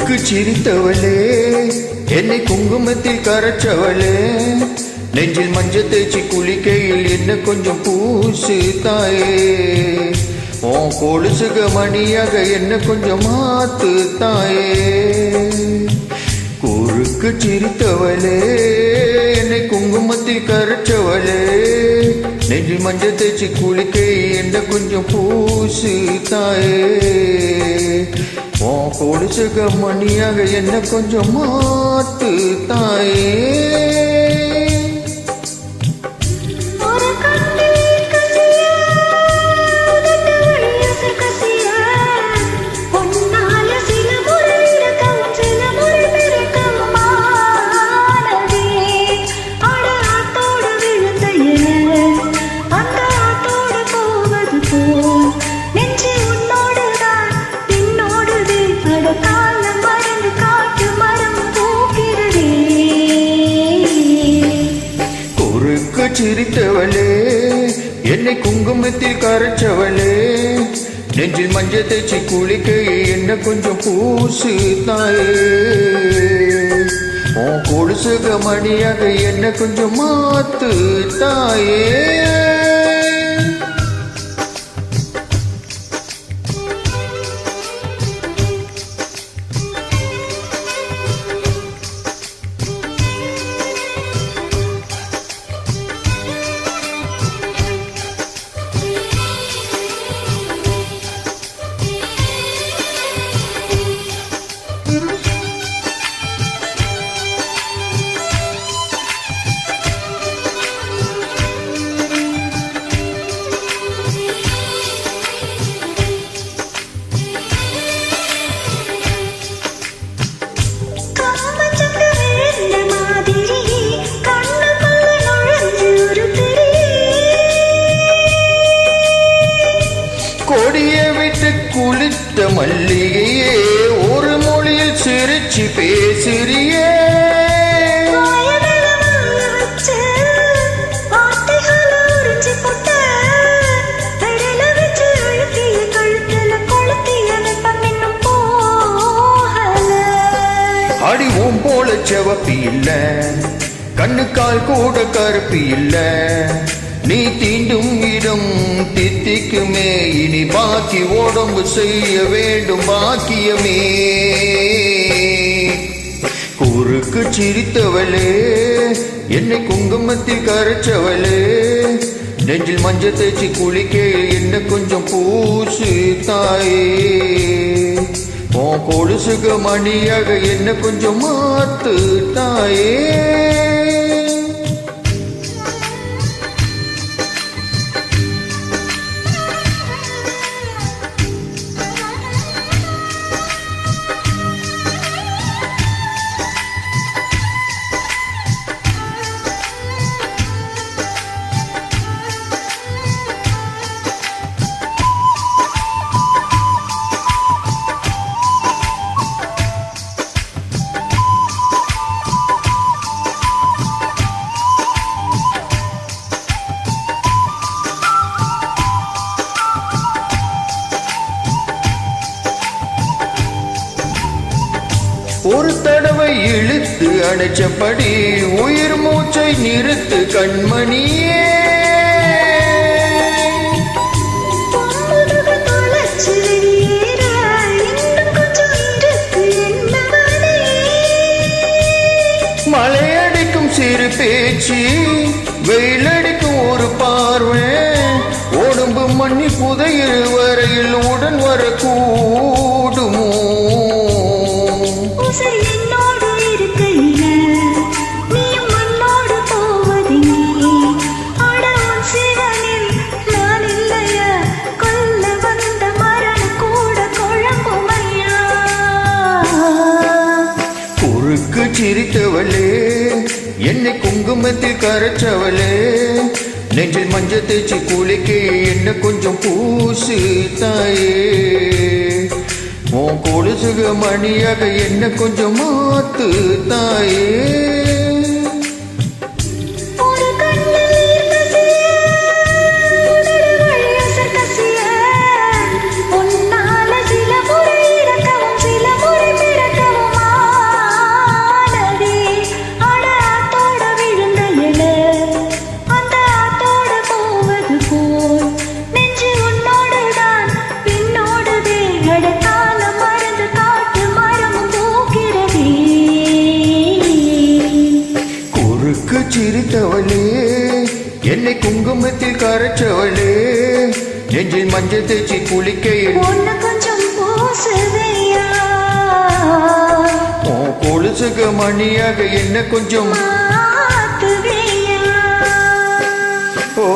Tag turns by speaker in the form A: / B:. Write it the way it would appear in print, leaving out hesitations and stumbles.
A: குறுக்கு சிரித்தவளே என்னை குங்குமத்தில் கரைச்சவளே நெஞ்சில் மஞ்சள் தேய்ச்சி குளிக்கையில் என்ன கொஞ்சம் பூசு தாயே உன் கொலுசுக மணியாக என்ன கொஞ்சம் மாத்து தாயே குறுக்கு சிரித்தவளே என்னை குங்குமத்தில் கரைச்சவளே நெஞ்சில் மஞ்சள் தேய்ச்சி குளிக்கை என்ன கொஞ்சம் பூசு தாயே உன் கொலுசுக மணியாக என்ன கொஞ்சம் மாத்து தாயே சிரித்தவளே என்னை குங்குமத்தில் கரைச்சவளே நெஞ்சில் மஞ்சள் தேய்ச்சி குளிக்கை என்ன கொஞ்சம் பூசு தாயே உன் கொலுசுக மணியாக என்ன கொஞ்சம் மாத்து தாயே கொடியை விட்டு குளித்த மல்லிகையே ஒரு மொழியில் சிரிச்சு பேசுறியே அடி உன் போல செவப்பி இல்ல கண்ணுக்கால் கூட கருப்பி இல்ல நீ தீண்டும் இடம் தித்திக்குமே இனி பாக்கி உடம்பு செய்ய வேண்டும் பாக்கியமே குறுக்கு சிரித்தவளே என்னை குங்குமத்தில் கரைச்சவளே நெஞ்சில் மஞ்சள் தேய்ச்சி குளிக்கே என்ன கொஞ்சம் பூசு தாயே உன் கொலுசுக மணியாக என்ன கொஞ்சம் மாத்து தாயே ஒரு தடவை இழுத்து அணைச்சபடி உயிர் மூச்சை நிறுத்து கண்மணியே மழையடிக்கும் சிறு பேச்சு வெயிலடிக்கும் ஒரு பார்வை உடம்பு மண்ணி புதையிற வரையில் உடன் வர கூடுமோ
B: என்னோடு இருக்கையில நீயும் மண்ணோடு போவதில்லை அடவன் சிவனில் நான் இல்லையா கொல்ல வந்த மரணம் கூட குழம்புமையா
A: குறுக்கு சிரித்தவளே என்னை குங்குமத்தில் கரைச்சவளே நெஞ்சில் மஞ்சள் தேய்ச்சி குளிக்கே என்ன கொஞ்சம் பூசு தாயே உன் கொலுசுக மணியாக என்ன கொஞ்சம் மாத்து தாயே
B: உன்னால சில முறை இறக்கவும் சில முறை பிறக்கவும்
A: குங்குமத்தில் கரைச்சவளே நெஞ்சில் மஞ்சள் தேய்ச்சி குளிக்கையில்
B: ஒன்னு கொஞ்சம் பூசுதையா
A: கொலுசுக மணியாக என்ன கொஞ்சம்
B: மாத்துதையா
A: ஓ